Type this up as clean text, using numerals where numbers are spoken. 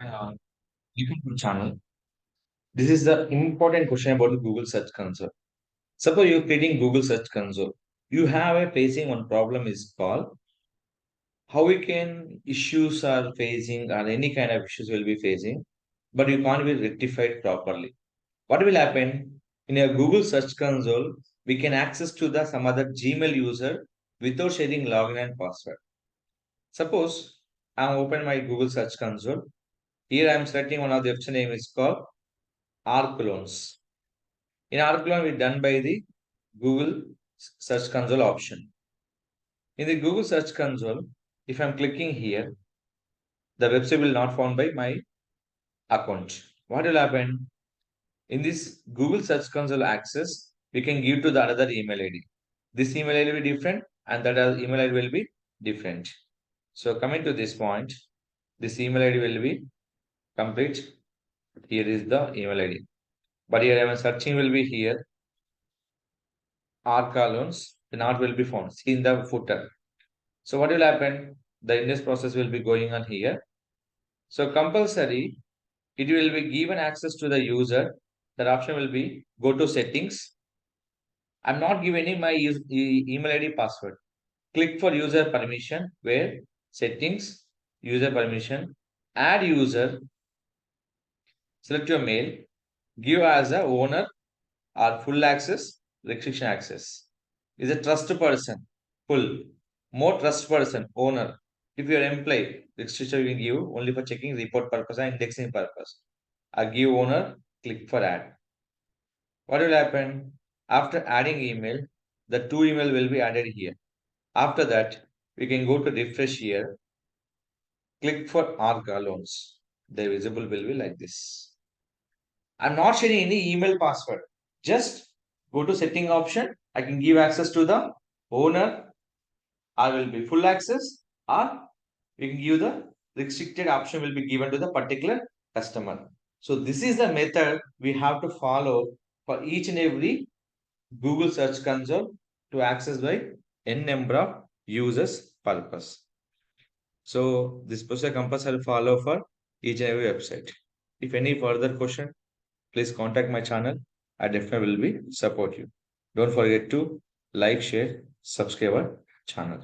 Uh, Welcome to the channel. This is the important question about the Google Search Console. Suppose you're creating Google Search Console. You have a facing one problem is called how we can issues are facing or any kind of issues will be facing, but you can't be rectified properly. What will happen in a Google Search Console? We can access to the some other Gmail user without sharing login and password. Suppose I'm open my Google Search Console. Here I'm selecting one of the website name is called R clones. In R clone, we done by the Google Search Console option. In the Google Search Console, if I'm clicking here, the website will not found by my account. What will happen? In this Google Search Console access, we can give to the another email ID. This email ID will be different and that other email ID will be different. So coming to this point, this email ID will be complete. Here is the email ID. But here I am searching will be here R columns, the not will be found. See in the footer. So what will happen? The index process will be going on here. So compulsory, it will be given access to the user. That option will be go to settings. I'm not giving any my email ID password. Click for user permission where settings, user permission, add user, select your mail, give as a owner or full access, restriction access. Is a trust person, full, more trust person, owner. If you are employee, restriction you can give only for checking report purpose and indexing purpose. I give owner, click for add. What will happen? After adding email, the two email will be added here. After that, we can go to refresh here, click for ARC loans. The visible will be like this. I'm not sharing any email password. Just go to setting option. I can give access to the owner. I will be full access or we can give the restricted option will be given to the particular customer. So this is the method we have to follow for each and every Google Search Console to access by n number of users purpose. So this process compulsory follow for each and every website. If any further question, please contact my channel. I definitely will be support you. Don't forget to like, share, subscribe our channel.